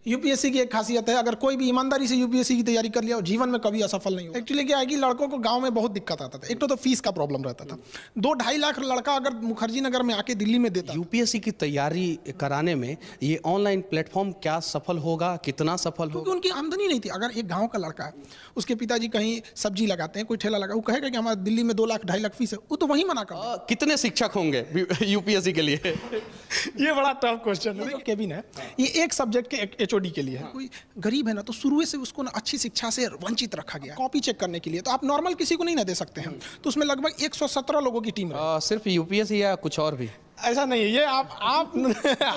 UPSC की एक खासियत है, अगर कोई भी ईमानदारी से यूपीएससी की तैयारी कर लिया, जीवन में कभी असफल नहीं हो। एक्चुअली क्या है कि लड़कों को गांव में बहुत दिक्कत आता था। एक तो फीस का प्रॉब्लम रहता था। 2-2.5 लाख लड़का अगर मुखर्जी नगर में आके दिल्ली में देता। यूपीएससी की तैयारी कराने में ये ऑनलाइन प्लेटफॉर्म क्या सफल होगा, कितना सफल होगा? क्योंकि उनकी आमदनी नहीं थी। अगर एक गाँव का लड़का है, उसके पिताजी कहीं सब्जी लगाते हैं, कोई ठेला लगा, वो कहेगा कि हमारे दिल्ली में 2 लाख 2.5 लाख फीस है, वो तो वहीं मना कर। कितने शिक्षक होंगे यूपीएससी के लिए? ये बड़ा टफ क्वेश्चन है। केबिन है, ये एक सब्जेक्ट के एचओडी के लिए है। कोई गरीब है ना, तो शुरू से उसको ना अच्छी शिक्षा से वंचित रखा गया। कॉपी चेक करने के लिए तो आप नॉर्मल किसी को नहीं ना दे सकते हैं। तो उसमें लगभग 117 लोगों की टीम है। सिर्फ यूपीएससी या कुछ और भी? ऐसा नहीं है, ये आप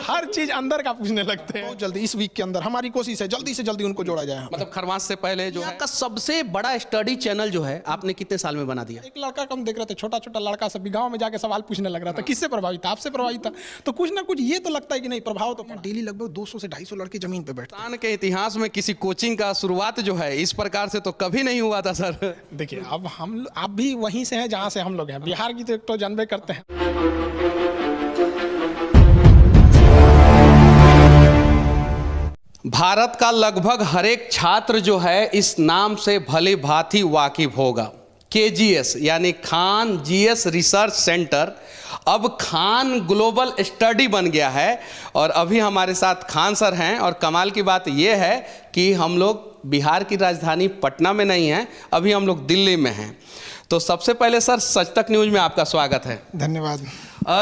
हर चीज अंदर का पूछने लगते हैं। बहुत जल्दी, इस वीक के अंदर हमारी कोशिश है जल्दी से जल्दी उनको जोड़ा जाए। मतलब खरमास से पहले जो है का सबसे बड़ा स्टडी चैनल जो है आपने कितने साल में बना दिया? एक लड़का कम देख रहे थे, छोटा छोटा लड़का सब गांव में जाके सवाल पूछने लग रहा था। किससे प्रभावित था? आपसे प्रभावित था। तो कुछ ना कुछ ये तो लगता है कि नहीं, प्रभाव तो डेली लगभग 200 से 250 लड़के जमीन पे बैठते। हिंदुस्तान के इतिहास में किसी कोचिंग का शुरुआत जो है इस प्रकार से तो कभी नहीं हुआ था सर। देखिए, अब आप भी वहीं से हैं जहाँ से हम लोग हैं। बिहार की तो एक तो जानबे करते हैं। भारत का लगभग हर एक छात्र जो है इस नाम से भली भांति वाकिफ होगा। केजीएस यानी खान जीएस रिसर्च सेंटर अब खान ग्लोबल स्टडी बन गया है। और अभी हमारे साथ खान सर हैं। और कमाल की बात यह है कि हम लोग बिहार की राजधानी पटना में नहीं हैं, अभी हम लोग दिल्ली में हैं। तो सबसे पहले सर, सच तक न्यूज में आपका स्वागत है। धन्यवाद।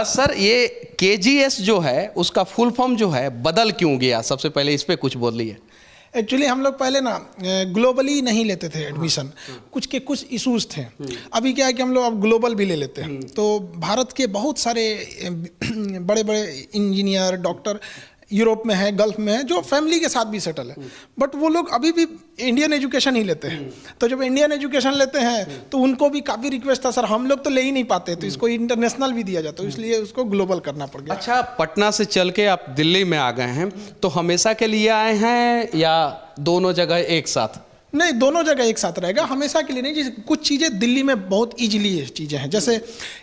सर, ये केजीएस जो है उसका फुल फॉर्म जो है बदल क्यों गया? सबसे पहले इस पे कुछ बोलिए। एक्चुअली हम लोग पहले ना ग्लोबली नहीं लेते थे एडमिशन। कुछ इश्यूज थे। अभी क्या है कि हम लोग अब ग्लोबल भी ले लेते हैं। तो भारत के बहुत सारे बड़े बड़े इंजीनियर, डॉक्टर यूरोप में है, गल्फ में है, जो फैमिली के साथ भी सेटल है, बट वो लोग अभी भी इंडियन एजुकेशन ही लेते हैं। तो जब इंडियन एजुकेशन लेते हैं तो उनको भी काफ़ी रिक्वेस्ट था, सर हम लोग तो ले ही नहीं पाते, तो इसको इंटरनेशनल भी दिया जाता है, इसलिए उसको ग्लोबल करना पड़ गया। अच्छा, पटना से चल के आप दिल्ली में आ गए हैं, तो हमेशा के लिए आए हैं या दोनों जगह एक साथ? नहीं, दोनों जगह एक साथ रहेगा, हमेशा के लिए नहीं। जैसे कुछ चीज़ें दिल्ली में बहुत इजीली चीज़ें हैं। जैसे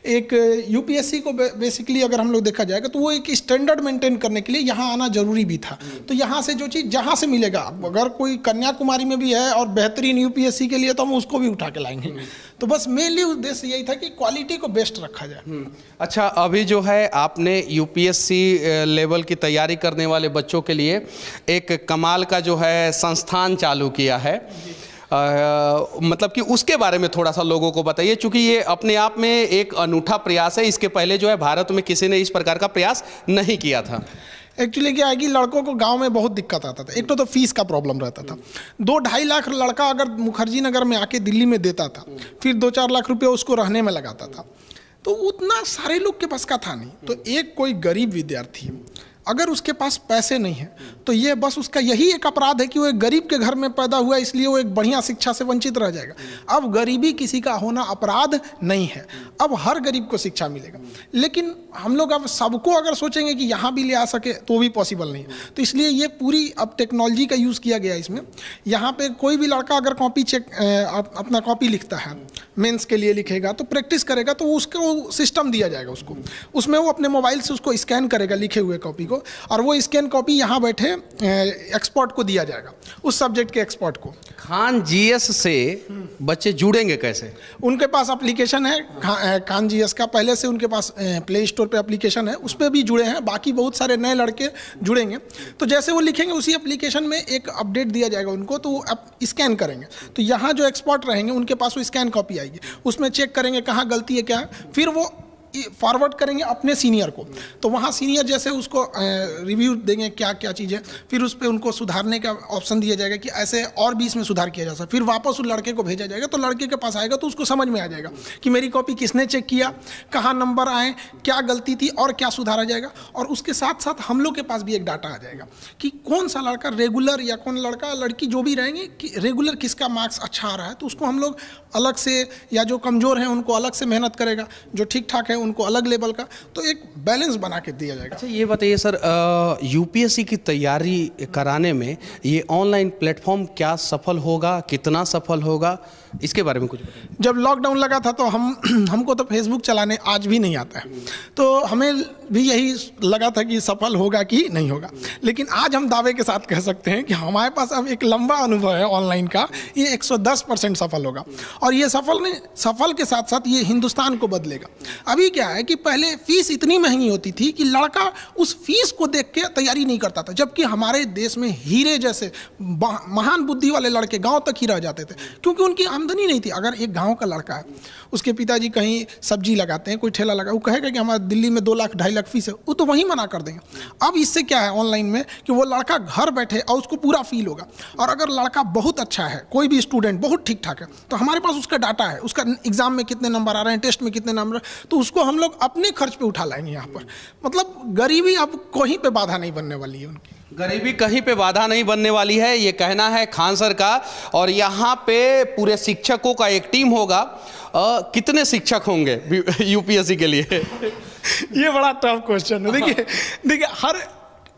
एक यूपीएससी को बेसिकली अगर हम लोग देखा जाएगा तो वो एक स्टैंडर्ड मेंटेन करने के लिए यहाँ आना जरूरी भी था। तो यहाँ से जो चीज़ जहाँ से मिलेगा, अगर कोई कन्याकुमारी में भी है और बेहतरीन यूपीएससी के लिए, तो हम उसको भी उठा के लाएंगे। तो बस मेनली उद्देश्य यही था कि क्वालिटी को बेस्ट रखा जाए। अच्छा, अभी जो है आपने यूपीएससी लेवल की तैयारी करने वाले बच्चों के लिए एक कमाल का जो है संस्थान चालू किया है। मतलब कि उसके बारे में थोड़ा सा लोगों को बताइए, क्योंकि ये अपने आप में एक अनूठा प्रयास है। इसके पहले जो है भारत में किसी ने इस प्रकार का प्रयास नहीं किया था। एक्चुअली क्या है कि लड़कों को गांव में बहुत दिक्कत आता था। एक तो फीस का प्रॉब्लम रहता था। 2-2.5 लाख लड़का अगर मुखर्जी नगर में आके दिल्ली में देता था, फिर 2-4 लाख रुपये उसको रहने में लगाता था, तो उतना सारे लोग के पास का था नहीं। तो एक कोई गरीब विद्यार्थी अगर उसके पास पैसे नहीं है, तो ये बस उसका यही एक अपराध है कि वो एक गरीब के घर में पैदा हुआ, इसलिए वो एक बढ़िया शिक्षा से वंचित रह जाएगा। अब गरीबी किसी का होना अपराध नहीं है, अब हर गरीब को शिक्षा मिलेगा। लेकिन हम लोग अब सबको अगर सोचेंगे कि यहाँ भी ले आ सके तो भी पॉसिबल नहीं है। तो इसलिए ये पूरी अब टेक्नोलॉजी का यूज़ किया गया इसमें। यहाँ पे कोई भी लड़का अगर कॉपी चेक अपना कॉपी लिखता है, मेंस के लिए लिखेगा, तो प्रैक्टिस करेगा, तो उसको सिस्टम दिया जाएगा उसको। उसमें वो अपने मोबाइल से उसको स्कैन करेगा लिखे हुए कॉपी को, और वो स्कैन कॉपी यहाँ बैठे एक्सपर्ट को दिया जाएगा, उस सब्जेक्ट के एक्सपर्ट को। खान जीएस से बच्चे जुड़ेंगे कैसे? उनके पास एप्लीकेशन है खान जीएस का, पहले से उनके पास प्ले स्टोर पे एप्लीकेशन है, उस पर भी जुड़े हैं। बाकी बहुत सारे नए लड़के जुड़ेंगे, तो जैसे वो लिखेंगे उसी एप्लीकेशन में एक अपडेट दिया जाएगा उनको, तो वो स्कैन करेंगे। तो यहाँ जो एक्सपर्ट रहेंगे उनके पास वो स्कैन कॉपी आएगी, उसमें चेक करेंगे कहाँ गलती है क्या है, फिर वो फॉरवर्ड करेंगे अपने सीनियर को। तो वहाँ सीनियर जैसे उसको रिव्यू देंगे क्या क्या चीज़ें, फिर उस पर उनको सुधारने का ऑप्शन दिया जाएगा कि ऐसे और भी इसमें सुधार किया जा सकता। फिर वापस उस लड़के को भेजा जाएगा, तो लड़के के पास आएगा तो उसको समझ में आ जाएगा कि मेरी कॉपी किसने चेक किया, कहाँ नंबर आए, क्या गलती थी और क्या सुधारा जाएगा। और उसके साथ साथ हम लोग के पास भी एक डाटा आ जाएगा कि कौन सा लड़का रेगुलर या कौन लड़का लड़की जो भी रहेंगे कि रेगुलर किसका मार्क्स अच्छा आ रहा है, तो उसको हम लोग अलग से, या जो कमज़ोर हैं उनको अलग से मेहनत करेगा, जो ठीक ठाक है उनको अलग लेवल का, तो एक बैलेंस बना के दिया जाएगा। अच्छा ये बताइए सर, यूपीएससी की तैयारी कराने में ये ऑनलाइन प्लेटफॉर्म क्या सफल होगा, कितना सफल होगा, इसके बारे में कुछ बताइए। जब लॉकडाउन लगा था तो हमको तो फेसबुक चलाने आज भी नहीं आता है, तो हमें भी यही लगा था कि सफल होगा कि नहीं होगा, लेकिन आज हम दावे के साथ कह सकते हैं कि हमारे पास अब एक लंबा अनुभव है ऑनलाइन का, ये 110% सफल होगा। और ये सफल के साथ साथ ये हिंदुस्तान को बदलेगा। अभी क्या है कि पहले फीस इतनी महंगी होती थी कि लड़का उस फीस को देख के तैयारी नहीं करता था, जबकि हमारे देश में हीरे जैसे महान बुद्धि वाले लड़के गाँव तक ही रह जाते थे, क्योंकि उनकी आमदनी नहीं थी। अगर एक गांव का लड़का है, उसके पिताजी कहीं सब्जी लगाते हैं, कोई ठेला लगा, वो कहेगा कि हमारे दिल्ली में 2 लाख 2.5 लाख फीस है, वो तो वहीं मना कर देंगे। अब इससे क्या है ऑनलाइन में कि वो लड़का घर बैठे और उसको पूरा फील होगा। और अगर लड़का बहुत अच्छा है, कोई भी स्टूडेंट बहुत ठीक ठाक है, तो हमारे पास उसका डाटा है, उसका एग्जाम में कितने नंबर आ रहे हैं, टेस्ट में कितने नंबर, तो उसको हम लोग अपने खर्च पे उठा लाएंगे यहाँ पर। मतलब गरीबी अब कहीं पे बाधा नहीं बनने वाली है उनकी। गरीबी कहीं पे बाधा नहीं बनने वाली है, ये कहना है खान सर का। और यहाँ पे पूरे शिक्षकों का एक टीम होगा। कितने शिक्षक होंगे यूपीएससी के लिए? ये बड़ा टफ क्वेश्चन है। देखिए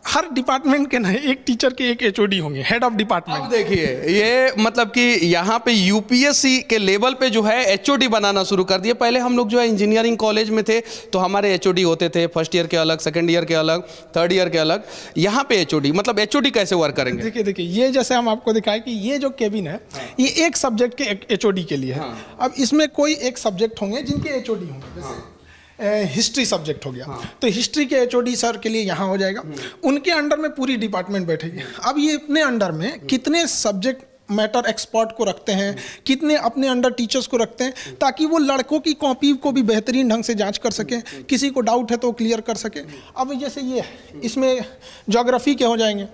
हर डिपार्टमेंट के ना एक टीचर के एक एचओडी होंगे, हेड ऑफ डिपार्टमेंट। अब देखिए ये मतलब कि यहाँ पे यूपीएससी के लेवल पे जो है एचओडी बनाना शुरू कर दिए। पहले हम लोग जो है इंजीनियरिंग कॉलेज में थे तो हमारे एचओडी होते थे, फर्स्ट ईयर के अलग, सेकंड ईयर के अलग, थर्ड ईयर के अलग। यहाँ पे एचओडी मतलब एचओडी कैसे वर्क करेंगे? देखिए ये जैसे हम आपको दिखाए कि ये जो केबिन है, ये एक सब्जेक्ट के एचओडी के लिए है। अब इसमें कोई एक सब्जेक्ट होंगे जिनके एचओडी होंगे, जैसे हिस्ट्री सब्जेक्ट हो गया, तो हिस्ट्री के एचओडी सर के लिए यहाँ हो जाएगा, उनके अंडर में पूरी डिपार्टमेंट बैठेगी। अब ये अपने अंडर में कितने सब्जेक्ट मैटर एक्सपर्ट को रखते हैं, कितने अपने अंडर टीचर्स को रखते हैं, ताकि वो लड़कों की कॉपी को भी बेहतरीन ढंग से जांच कर सकें, किसी को डाउट है तो क्लियर कर सकें। अब जैसे ये इसमें ज्योग्राफी के हो जाएंगे,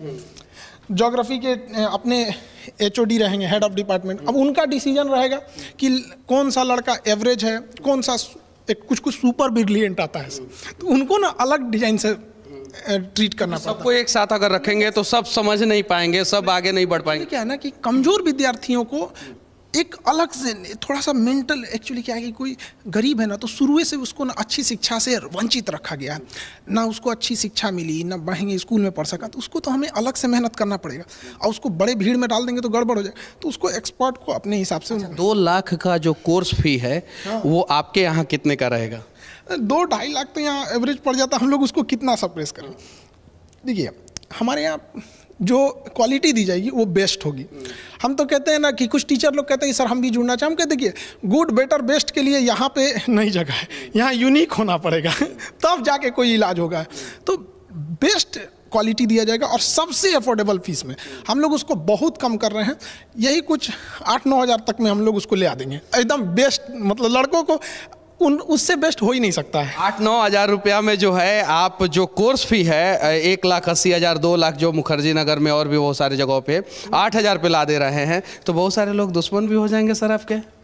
ज्योग्राफी के अपने एचओडी रहेंगे, हेड ऑफ डिपार्टमेंट। अब उनका डिसीजन रहेगा कि कौन सा लड़का एवरेज है, कौन सा कुछ सुपर ब्रिलियंट आता है, तो उनको ना अलग डिजाइन से ट्रीट करना पड़ता है। सबको एक साथ अगर रखेंगे तो सब समझ नहीं पाएंगे, सब आगे नहीं बढ़ पाएंगे। क्या है ना कि कमजोर विद्यार्थियों को एक अलग से थोड़ा सा मेंटल, एक्चुअली क्या है कि कोई गरीब है ना, तो शुरू से उसको ना अच्छी शिक्षा से वंचित रखा गया, ना उसको अच्छी शिक्षा मिली, ना महंगे स्कूल में पढ़ सका, तो उसको तो हमें अलग से मेहनत करना पड़ेगा। और उसको बड़े भीड़ में डाल देंगे तो गड़बड़ हो जाए, तो उसको एक्सपर्ट को अपने हिसाब से 2 लाख का जो कोर्स फी है वो आपके यहाँ कितने का रहेगा? 2-2.5 लाख तो यहाँ एवरेज पड़ जाता, हम लोग उसको कितना सप्रेस करें। देखिए हमारे यहाँ जो क्वालिटी दी जाएगी वो बेस्ट होगी। हम तो कहते हैं ना कि कुछ टीचर लोग कहते हैं सर हम भी जुड़ना चाहें, हम कहते देखिए गुड बेटर बेस्ट के लिए यहाँ पे नहीं जगह है, यहाँ यूनिक होना पड़ेगा तब जाके कोई इलाज होगा। तो बेस्ट क्वालिटी दिया जाएगा और सबसे अफोर्डेबल फीस में। हम लोग उसको बहुत कम कर रहे हैं, यही कुछ 8-9 हज़ार तक में हम लोग उसको ले आ देंगे, एकदम बेस्ट। मतलब लड़कों को उससे बेस्ट हो ही नहीं सकता है। 8-9 हज़ार रुपया में जो है आप जो कोर्स फी है 1,80,000 2 लाख जो मुखर्जी नगर में और भी बहुत सारी जगहों पे 8,000 पे ला दे रहे हैं, तो बहुत सारे लोग दुश्मन भी हो जाएंगे सर आपके।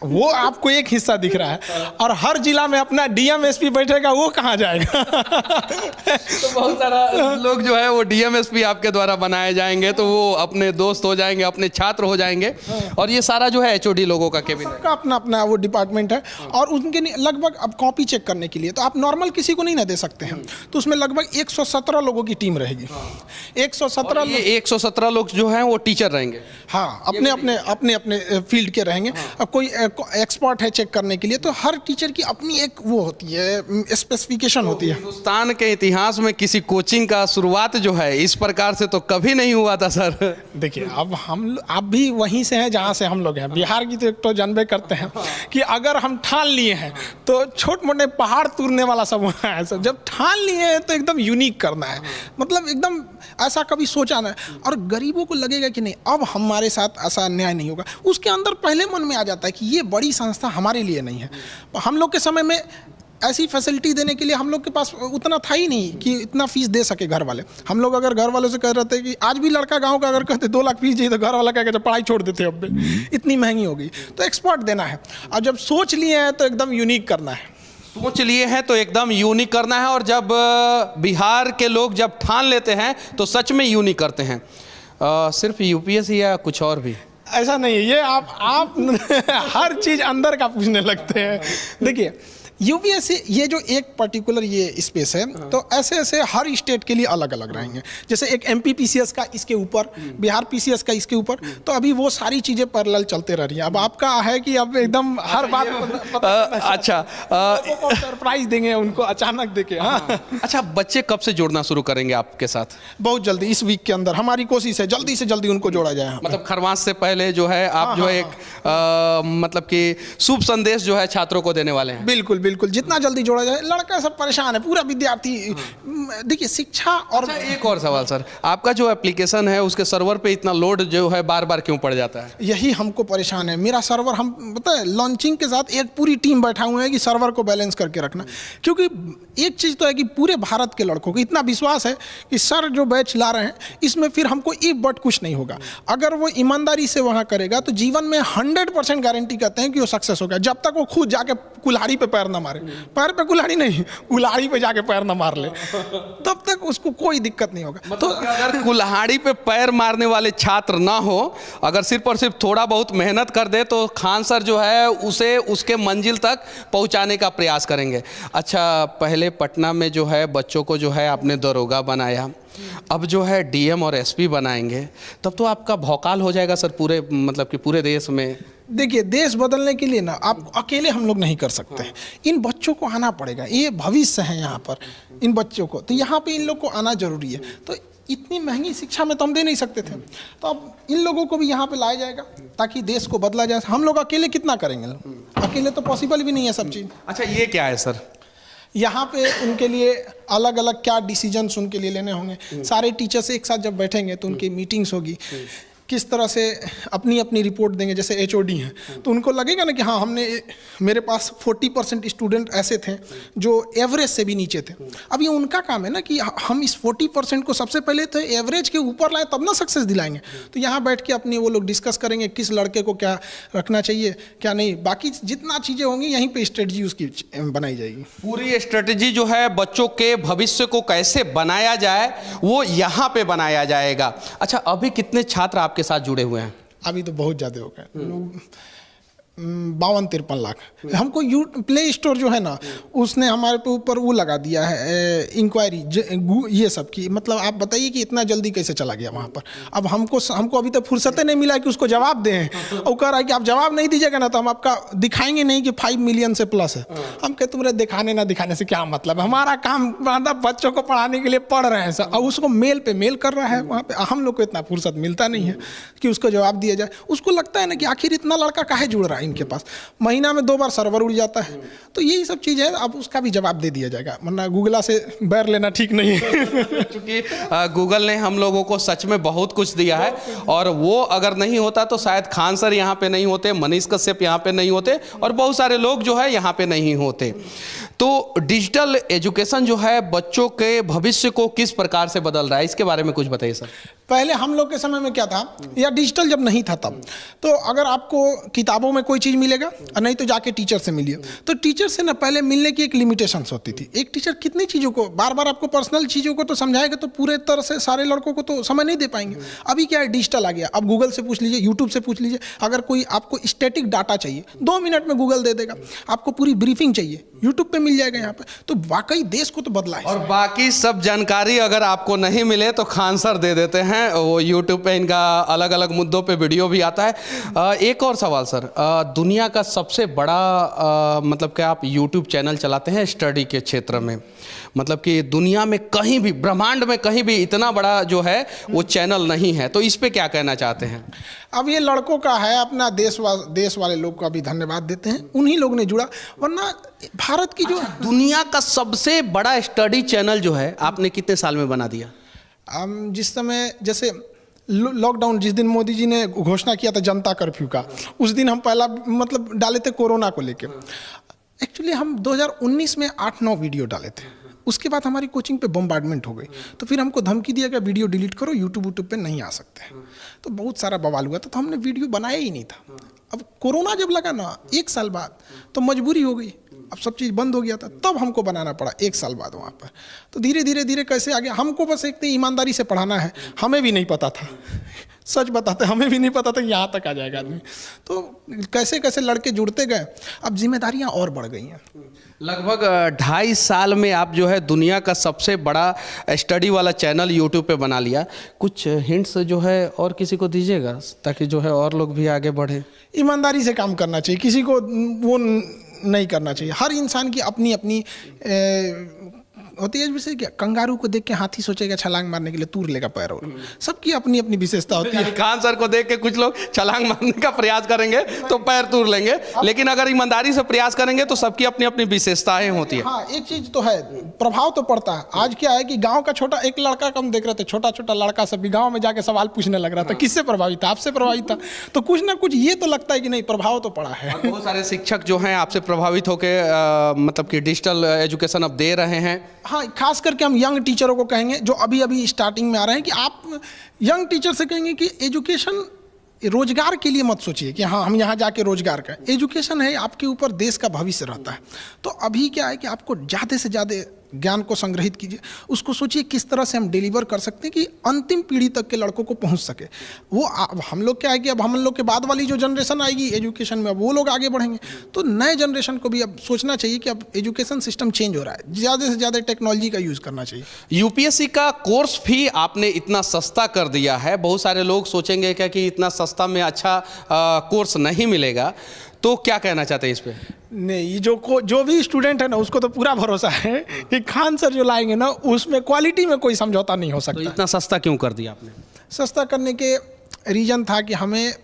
वो आपको एक हिस्सा दिख रहा है, और हर जिला में अपना डीएम एसपी बैठेगा, वो कहाँ जाएगा तो बहुत सारा लोग जो है वो डीएम एसपी आपके द्वारा बनाए जाएंगे, तो वो अपने दोस्त हो जाएंगे, अपने छात्र हो जाएंगे। और ये सारा जो है एचओडी लोगों का केबिन सबका अपना अपना वो डिपार्टमेंट है। और उनके लगभग अब कॉपी चेक करने के लिए तो आप नॉर्मल किसी को नहीं ना दे सकते हैं, तो उसमें लगभग 117 लोगों की टीम रहेगी। 117 लोग जो हैं वो टीचर रहेंगे। हाँ, अपने अपने फील्ड के रहेंगे। अब कोई एक्सपर्ट है चेक करने के लिए, तो हर टीचर की अपनी एक वो होती है, स्पेसिफिकेशन होती है। हिंदुस्तान के इतिहास में किसी कोचिंग का शुरुआत जो है इस प्रकार से तो कभी नहीं हुआ था सर। देखिए अब आप भी वहीं से हैं जहाँ से हम लोग हैं, बिहार की तो जानबे करते हैं कि अगर हम ठान लिए हैं तो छोटे मोटे पहाड़ तोड़ने वाला सब है सर। जब ठान लिए हैं तो एकदम यूनिक करना है, मतलब एकदम ऐसा कभी सोचा ना। और गरीबों को लगेगा कि नहीं अब हमारे साथ ऐसा अन्याय नहीं होगा, उसके अंदर पहले मन में आ जाता है कि ये बड़ी संस्था हमारे लिए नहीं है। हम लोग के समय में ऐसी फैसिलिटी देने के लिए हम लोग के पास उतना था ही नहीं कि इतना फीस दे सके घर वाले। हम लोग अगर घर वालों से कह रहे थे कि आज भी लड़का गांव का अगर कहते 2 लाख फीस चाहिए तो घर वाला कह के पढ़ाई छोड़ देते, अब इतनी महंगी हो गई। तो एक्सपर्ट देना है, और जब सोच लिए हैं तो एकदम यूनिक करना है। सोच लिए हैं तो एकदम यूनिक करना है, और जब बिहार के लोग जब ठान लेते हैं तो सच में यूनिक करते हैं। सिर्फ यूपीएससी या कुछ और भी? ऐसा नहीं है, ये आप हर चीज़ अंदर का पूछने लगते हैं। देखिए यूपीएससी ये जो एक पर्टिकुलर ये स्पेस है, तो ऐसे ऐसे हर स्टेट के लिए अलग अलग रहेंगे। जैसे एक एमपी पीसीएस का इसके ऊपर, बिहार पीसीएस का इसके ऊपर, तो अभी वो सारी चीज़ें पैरेलल चलते रह रही हैं। अब आपका है कि अब एकदम हर बात अच्छा सरप्राइज देंगे उनको अचानक देके। हाँ अच्छा, बच्चे कब से जुड़ना शुरू करेंगे आपके साथ? बहुत जल्दी, इस वीक के अंदर हमारी कोशिश है जल्दी से जल्दी उनको जोड़ा जाए। मतलब खरमास से पहले जो है आप जो है एक मतलब कि शुभ संदेश जो है छात्रों को देने वाले हैं। बिल्कुल बिल्कुल, जितना जल्दी जोड़ा जाए। लड़का सब परेशान है, पूरा विद्यार्थी। देखिए शिक्षा और अच्छा, एक और सवाल सर, आपका जो एप्लीकेशन है उसके सर्वर पे इतना लोड जो है बार बार क्यों पड़ जाता है? यही हमको परेशान है। मेरा सर्वर, हम पता है लॉन्चिंग के साथ एक पूरी टीम बैठा हुए है कि सर्वर को बैलेंस करके रखना। क्योंकि एक चीज़ तो है कि पूरे भारत के लड़कों को इतना विश्वास है कि सर जो बैच ला रहे हैं इसमें फिर हमको एक बट कुछ नहीं होगा। अगर वो ईमानदारी से वहाँ करेगा तो जीवन में 100% गारंटी कहते हैं कि वो सक्सेस होगा, जब तक वो खुद जाके कुल्हाड़ी पे पैर ना मारे। पैर पे कुल्हाड़ी नहीं, कुल्हाड़ी पे जाके पैर ना मार ले, तब तक उसको कोई दिक्कत नहीं होगा। तो अगर कुल्हाड़ी पे पैर मारने वाले छात्र ना हो, अगर सिर्फ और सिर्फ थोड़ा बहुत मेहनत कर दे तो खान सर जो है उसे उसके मंजिल तक पहुंचाने का प्रयास करेंगे। अच्छा, पहले पटना में जो है बच्चों को जो है आपने दरोगा बनाया, अब जो है डीएम और एसपी बनाएंगे, तब तो आपका भौकाल हो जाएगा सर पूरे, मतलब कि पूरे देश में। देखिए, देश बदलने के लिए ना आप अकेले हम लोग नहीं कर सकते हैं। इन बच्चों को आना पड़ेगा, ये भविष्य है यहाँ पर इन बच्चों को, तो यहाँ पे इन लोग को आना जरूरी है। तो इतनी महंगी शिक्षा में तो हम दे नहीं सकते थे, तो अब इन लोगों को भी यहाँ पे लाया जाएगा ताकि देश को बदला जाए। हम लोग अकेले कितना करेंगे, अकेले तो पॉसिबल भी नहीं है सब चीज़। अच्छा, ये क्या है सर? यहाँ पे उनके लिए अलग अलग क्या डिसीजंस उनके लिए लेने होंगे। सारे टीचर्स एक साथ जब बैठेंगे तो उनकी मीटिंग्स होगी, किस तरह से अपनी अपनी रिपोर्ट देंगे। जैसे एचओडी हैं तो उनको लगेगा ना कि हाँ, हमने, मेरे पास 40% स्टूडेंट ऐसे थे जो एवरेज से भी नीचे थे। अब ये उनका काम है ना कि हम इस 40% को सबसे पहले तो एवरेज के ऊपर लाएं, तब ना सक्सेस दिलाएंगे। तो यहाँ बैठ के अपनी वो लोग डिस्कस करेंगे किस लड़के को क्या रखना चाहिए क्या नहीं। बाकी जितना चीज़ें होंगी यहीं पर स्ट्रेटजी उसकी बनाई जाएगी। पूरी स्ट्रेटजी जो है बच्चों के भविष्य को कैसे बनाया जाए वो यहाँ पे बनाया जाएगा। अच्छा, अभी कितने छात्र आपके साथ जुड़े हुए हैं? अभी तो बहुत ज़्यादा हो गए, 52-53 लाख। हमको प्ले स्टोर जो है ना उसने हमारे पे ऊपर वो लगा दिया है इंक्वायरी ये सब की। मतलब आप बताइए कि इतना जल्दी कैसे चला गया वहाँ पर। अब हमको अभी तक फुर्सत नहीं मिला कि उसको जवाब दें। और कह रहा है कि आप जवाब नहीं दीजिएगा ना तो हम आपका दिखाएंगे नहीं कि 5 मिलियन से प्लस है। हम कहते तुम्हारे दिखाने ना दिखाने से क्या मतलब है, हमारा काम बच्चों को पढ़ाने के लिए पढ़ रहे हैं सर। और उसको मेल पे मेल कर रहा है वहाँ पे, हम लोग को इतना फुर्सत मिलता नहीं है कि उसको जवाब दिया जाए। उसको लगता है ना कि आखिर इतना लड़का काहे जुड़ रहा है इनके पास, महीना में 2 बार सर्वर उड़ जाता है। तो यही सब चीज़ है, अब उसका भी जवाब दे दिया जाएगा, वरना गूगला से बैर लेना ठीक नहीं है। क्योंकि गूगल ने हम लोगों को सच में बहुत कुछ दिया है, और वो अगर नहीं होता तो शायद खान सर यहाँ पे नहीं होते, मनीष कश्यप यहाँ पे नहीं होते, और बहुत सारे लोग जो है यहाँ पे नहीं होते। तो डिजिटल एजुकेशन जो है बच्चों के भविष्य को किस प्रकार से बदल रहा है, इसके बारे में कुछ बताइए सर। पहले हम लोग के समय में क्या था, या डिजिटल जब नहीं था तब, तो अगर आपको किताबों में कोई चीज़ मिलेगा और नहीं तो जाके टीचर से मिलिए। तो टीचर से ना पहले मिलने की एक लिमिटेशंस होती थी। एक टीचर कितनी चीज़ों को बार बार आपको पर्सनल चीज़ों को तो समझाएगा तो पूरे तरह से सारे लड़कों को तो समय नहीं दे पाएंगे। अभी क्या है, डिजिटल आ गया। अब गूगल से पूछ लीजिए, यूट्यूब से पूछ लीजिए। अगर कोई आपको स्टैटिक डाटा चाहिए 2 मिनट में गूगल दे देगा। आपको पूरी ब्रीफिंग चाहिए यूट्यूब पे मिल जाएगा यहाँ पे। तो वाकई देश को तो बदला है। और बाकी सब जानकारी अगर आपको नहीं मिले तो खान सर दे देते हैं, वो यूट्यूब पे इनका अलग अलग मुद्दों पे वीडियो भी आता है। एक और सवाल सर, दुनिया का सबसे बड़ा मतलब कि आप यूट्यूब चैनल चलाते हैं स्टडी के क्षेत्र में, मतलब कि दुनिया में कहीं भी, ब्रह्मांड में कहीं भी इतना बड़ा जो है वो चैनल नहीं है, तो इस पे क्या कहना चाहते हैं? अब ये लड़कों का है, अपना देश वाले लोग का भी धन्यवाद देते हैं, उन्हीं लोग ने जुड़ा, वरना भारत की जो दुनिया का सबसे बड़ा स्टडी चैनल जो है आपने कितने साल में बना दिया? जिस समय, जैसे लॉकडाउन जिस दिन मोदी जी ने घोषणा किया था जनता कर्फ्यू का, उस दिन हम पहला मतलब डाले थे कोरोना को लेके। एक्चुअली हम 2019 में 8-9 वीडियो डाले थे। उसके बाद हमारी कोचिंग पे बम्बार्डमेंट हो गई, तो फिर हमको धमकी दिया गया वीडियो डिलीट करो, यूट्यूब पे नहीं आ सकते हैं। तो बहुत सारा बवाल हुआ था, तो हमने वीडियो बनाया ही नहीं था। अब कोरोना जब लगा ना 1 साल बाद, तो मजबूरी हो गई, अब सब चीज़ बंद हो गया था, तब हमको बनाना पड़ा 1 साल बाद वहाँ पर। तो धीरे धीरे कैसे आ गया, हमको बस एक ईमानदारी से पढ़ाना है, हमें भी नहीं पता था सच बताते, हमें भी नहीं पता था कि यहाँ तक आ जाएगा आदमी। तो कैसे कैसे लड़के जुड़ते गए, अब जिम्मेदारियाँ और बढ़ गई हैं। लगभग 2.5 साल में आप जो है दुनिया का सबसे बड़ा स्टडी वाला चैनल यूट्यूब पे बना लिया। कुछ हिंट्स जो है और किसी को दीजिएगा ताकि जो है और लोग भी आगे बढ़े? ईमानदारी से काम करना चाहिए, किसी को वो नहीं करना चाहिए। हर इंसान की अपनी अपनी होती है। जैसे क्या कंगारू को देख के हाथी सोचेगा छलांग मारने के लिए, तूर लेगा पैर, और सबकी अपनी अपनी विशेषता होती है। खान सर को देख के कुछ लोग छलांग मारने का प्रयास करेंगे तो पैर तूर लेंगे, लेकिन अगर ईमानदारी से प्रयास करेंगे तो सबकी अपनी अपनी विशेषताएं होती है। हाँ, एक चीज तो है, प्रभाव तो पड़ता है। आज क्या है कि गांव का छोटा एक लड़का का हम देख रहे थे, छोटा छोटा लड़का सब भी गांव में जाके सवाल पूछने लग रहा था, किससे प्रभावित था? आपसे प्रभावित था। तो कुछ ना कुछ ये तो लगता है कि नहीं, प्रभाव तो पड़ा है। बहुत सारे शिक्षक जो हैं आपसे प्रभावित होकर मतलब कि डिजिटल एजुकेशन अब दे रहे हैं। हाँ, खास करके हम यंग टीचरों को कहेंगे जो अभी अभी स्टार्टिंग में आ रहे हैं, कि आप यंग टीचर से कहेंगे कि एजुकेशन रोजगार के लिए मत सोचिए कि हाँ हम यहाँ जाके रोजगार करें। एजुकेशन है आपके ऊपर देश का भविष्य रहता है। तो अभी क्या है कि आपको ज़्यादा से ज़्यादा ज्ञान को संग्रहित कीजिए, उसको सोचिए किस तरह से हम डिलीवर कर सकते हैं कि अंतिम पीढ़ी तक के लड़कों को पहुंच सके। वो हम लोग क्या है कि अब हम लोग के बाद वाली जो जनरेशन आएगी एजुकेशन में, अब वो लोग आगे बढ़ेंगे। तो नए जनरेशन को भी अब सोचना चाहिए कि अब एजुकेशन सिस्टम चेंज हो रहा है, ज़्यादा से ज़्यादा टेक्नोलॉजी का यूज़ करना चाहिए। यूपीएससी का कोर्स भी आपने इतना सस्ता कर दिया है। बहुत सारे लोग सोचेंगे क्या कि इतना सस्ता में अच्छा कोर्स नहीं मिलेगा, तो क्या कहना चाहते हैं इस पे? नहीं, जो भी स्टूडेंट है ना उसको तो पूरा भरोसा है कि खान सर जो लाएंगे ना उसमें क्वालिटी में कोई समझौता नहीं हो सकता। तो इतना सस्ता क्यों कर दिया आपने? सस्ता करने के रीज़न था कि हमें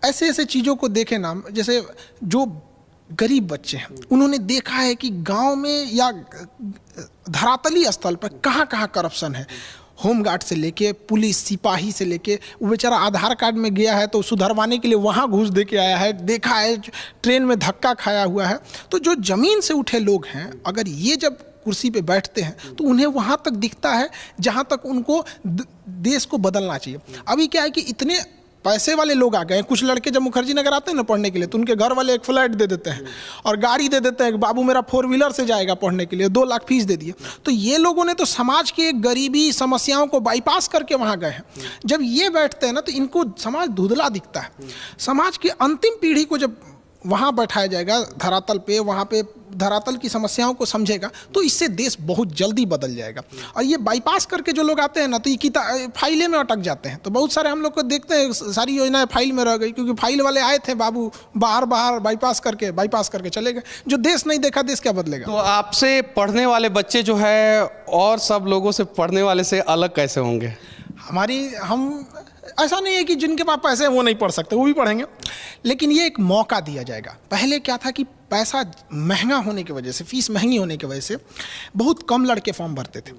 ऐसे ऐसे चीज़ों को देखे ना, जैसे जो गरीब बच्चे हैं उन्होंने देखा है कि गांव में या धरातली स्थल पर कहाँ कहाँ करप्शन है। होमगार्ड से लेके पुलिस सिपाही से लेके, वो बेचारा आधार कार्ड में गया है तो सुधरवाने के लिए वहाँ घूस दे के आया है, देखा है ट्रेन में धक्का खाया हुआ है। तो जो ज़मीन से उठे लोग हैं, अगर ये जब कुर्सी पे बैठते हैं तो उन्हें वहाँ तक दिखता है जहाँ तक उनको देश को बदलना चाहिए। अभी क्या है कि इतने पैसे वाले लोग आ गए हैं। कुछ लड़के जब मुखर्जी नगर आते हैं ना पढ़ने के लिए, तो उनके घर वाले एक फ्लैट दे देते हैं और गाड़ी दे देते हैं, बाबू मेरा 4 व्हीलर से जाएगा पढ़ने के लिए, 2 लाख फीस दे दिए। तो ये लोगों ने तो समाज की गरीबी समस्याओं को बाईपास करके वहाँ गए हैं। जब ये बैठते हैं ना तो इनको समाज धुंधला दिखता है। समाज की अंतिम पीढ़ी को जब वहाँ बैठाया जाएगा धरातल पे, वहाँ पे धरातल की समस्याओं को समझेगा, तो इससे देश बहुत जल्दी बदल जाएगा। और ये बाईपास करके जो लोग आते हैं ना तो ये फाइलें में अटक जाते हैं। तो बहुत सारे हम लोग को देखते हैं सारी योजनाएं फाइल में रह गई, क्योंकि फाइल वाले आए थे बाबू बाहर बाईपास करके चले गए। जो देश नहीं देखा, देश क्या बदलेगा? तो आपसे पढ़ने वाले बच्चे जो है और सब लोगों से पढ़ने वाले से अलग कैसे होंगे? हम ऐसा नहीं है कि जिनके पास पैसे हैं वो नहीं पढ़ सकते, वो भी पढ़ेंगे, लेकिन ये एक मौका दिया जाएगा। पहले क्या था कि पैसा महंगा होने की वजह से, फीस महंगी होने की वजह से बहुत कम लड़के फॉर्म भरते थे।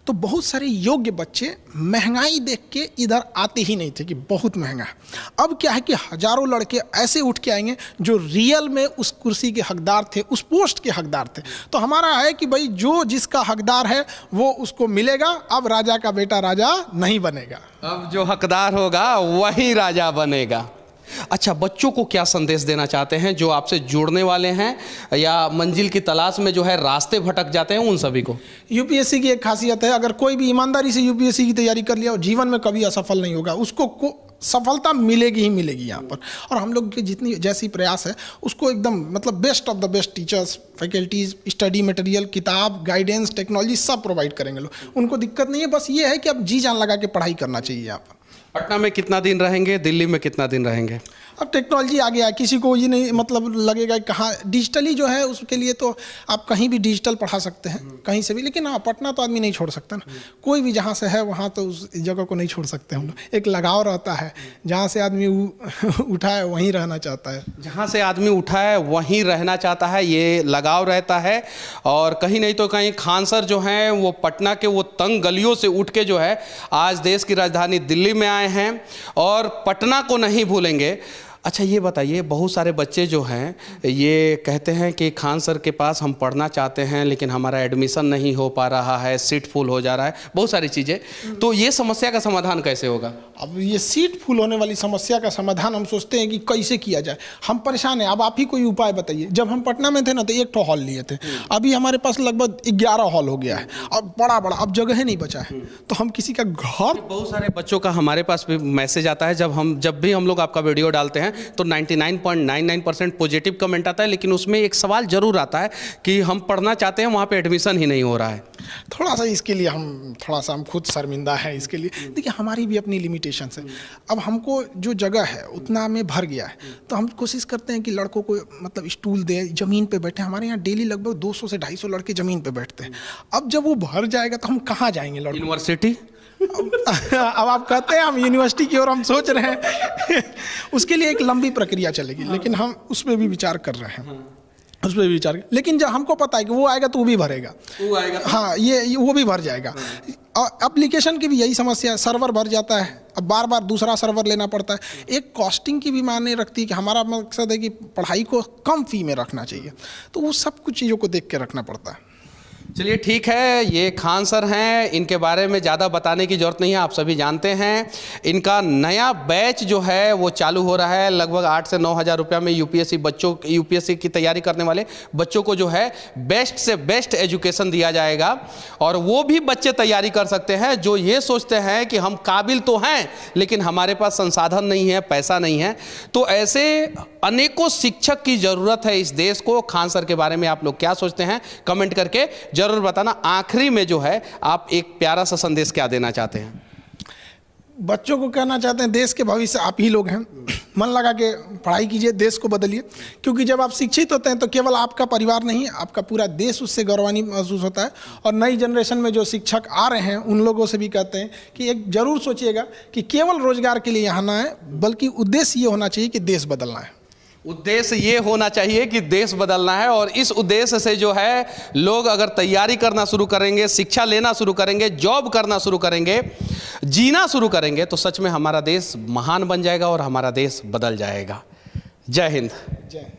तो बहुत सारे योग्य बच्चे महंगाई देख के इधर आते ही नहीं थे कि बहुत महंगा है। अब क्या है कि हजारों लड़के ऐसे उठ के आएंगे जो रियल में उस कुर्सी के हकदार थे, उस पोस्ट के हकदार थे। तो हमारा है कि भाई जो जिसका हकदार है वो उसको मिलेगा। अब राजा का बेटा राजा नहीं बनेगा, अब जो हकदार होगा वही राजा बनेगा। अच्छा, बच्चों को क्या संदेश देना चाहते हैं जो आपसे जुड़ने वाले हैं या मंजिल की तलाश में जो है रास्ते भटक जाते हैं उन सभी को? यूपीएससी की एक खासियत है, अगर कोई भी ईमानदारी से यूपीएससी की तैयारी कर लिया और जीवन में कभी असफल नहीं होगा, उसको सफलता मिलेगी ही मिलेगी यहाँ पर। और हम लोग के जितनी जैसी प्रयास है उसको एकदम मतलब best of the best teachers, faculties, study material, किताब, गाइडेंस, टेक्नोलॉजी सब प्रोवाइड करेंगे लोग। उनको दिक्कत नहीं है, बस ये है कि अब जी जान लगा के पढ़ाई करना चाहिए यहाँ पर। पटना में कितना दिन रहेंगे, दिल्ली में कितना दिन रहेंगे? अब टेक्नोलॉजी आ गया, किसी को ये नहीं मतलब लगेगा कहाँ डिजिटली जो है, उसके लिए तो आप कहीं भी डिजिटल पढ़ा सकते हैं कहीं से भी। लेकिन हाँ, पटना तो आदमी नहीं छोड़ सकता ना, कोई भी जहाँ से है वहाँ तो उस जगह को नहीं छोड़ सकते हम लोग। एक लगाव रहता है, जहाँ से आदमी उठा है वहीं रहना चाहता है। जहाँ से आदमी उठा है वहीं रहना चाहता है, ये लगाव रहता है। और कहीं नहीं तो कहीं खान सर जो हैं वो पटना के वो तंग गलियों से उठ के जो है आज देश की राजधानी दिल्ली में आए हैं और पटना को नहीं भूलेंगे। अच्छा ये बताइए, बहुत सारे बच्चे जो हैं ये कहते हैं कि खान सर के पास हम पढ़ना चाहते हैं लेकिन हमारा एडमिशन नहीं हो पा रहा है, सीट फुल हो जा रहा है, बहुत सारी चीज़ें, तो ये समस्या का समाधान कैसे होगा? अब ये सीट फुल होने वाली समस्या का समाधान हम सोचते हैं कि कैसे किया जाए। हम परेशान हैं, अब आप ही कोई उपाय बताइए। जब हम पटना में थे ना तो 1 ठो हॉल लिए थे, अभी हमारे पास लगभग 11 हॉल हो गया है, अब बड़ा बड़ा, अब जगह ही नहीं बचा है। तो हम किसी का घर, बहुत सारे बच्चों का हमारे पास भी मैसेज आता है, जब भी हम लोग आपका वीडियो डालते हैं तो 99.99% पॉजिटिव कमेंट आता है, लेकिन उसमें एक सवाल जरूर आता है कि हम पढ़ना चाहते हैं, वहाँ पे एडमिशन ही नहीं हो रहा है। थोड़ा सा इसके लिए हम खुद शर्मिंदा है इसके लिए। देखिए हमारी भी अपनी लिमिटेशंस है। अब हमको जो जगह है उतना में भर गया है, तो हम कोशिश करते हैं कि लड़कों को मतलब स्टूल दे, ज़मीन पे बैठे। हमारे यहाँ डेली लगभग 200 से 250 लड़के ज़मीन पे बैठते हैं। अब जब वो भर जाएगा तो हम कहाँ जाएंगे लड़के? यूनिवर्सिटी। अब आप कहते हैं हम यूनिवर्सिटी की ओर हम सोच रहे हैं उसके लिए एक लंबी प्रक्रिया चलेगी, लेकिन हम उस पर भी विचार कर रहे हैं, उस पर भी विचार। लेकिन जब हमको पता है कि वो आएगा तो वो भी भरेगा, वो आएगा, हाँ ये वो भी भर जाएगा। एप्लीकेशन की भी यही समस्या है, सर्वर भर जाता है, अब बार बार दूसरा सर्वर लेना पड़ता है। एक कॉस्टिंग की भी मायने रखती है कि हमारा मकसद है कि पढ़ाई को कम फी में रखना चाहिए, तो वो सब कुछ चीज़ों को देख के रखना पड़ता है। चलिए ठीक है, ये खान सर हैं, इनके बारे में ज़्यादा बताने की ज़रूरत नहीं है, आप सभी जानते हैं। इनका नया बैच जो है वो चालू हो रहा है, लगभग 8 से 9 हज़ार रुपया में यूपीएससी की तैयारी करने वाले बच्चों को जो है बेस्ट से बेस्ट एजुकेशन दिया जाएगा। और वो भी बच्चे तैयारी कर सकते हैं जो ये सोचते हैं कि हम काबिल तो हैं लेकिन हमारे पास संसाधन नहीं है, पैसा नहीं है। तो ऐसे अनेकों शिक्षक की ज़रूरत है इस देश को। खान सर के बारे में आप लोग क्या सोचते हैं, कमेंट करके जरूर बताना। आखिरी में जो है आप एक प्यारा सा संदेश क्या देना चाहते हैं? बच्चों को कहना चाहते हैं, देश के भविष्य आप ही लोग हैं, मन लगा के पढ़ाई कीजिए, देश को बदलिए। क्योंकि जब आप शिक्षित होते हैं तो केवल आपका परिवार नहीं, आपका पूरा देश उससे गौरवान्वित महसूस होता है। और नई जनरेशन में जो शिक्षक आ रहे हैं उन लोगों से भी कहते हैं कि एक जरूर सोचिएगा कि केवल रोजगार के लिए यहाँ ना है, बल्कि उद्देश्य ये होना चाहिए कि देश बदलना है। उद्देश्य ये होना चाहिए कि देश बदलना है। और इस उद्देश्य से जो है लोग अगर तैयारी करना शुरू करेंगे, शिक्षा लेना शुरू करेंगे, जॉब करना शुरू करेंगे, जीना शुरू करेंगे, तो सच में हमारा देश महान बन जाएगा और हमारा देश बदल जाएगा। जय हिंद। जय।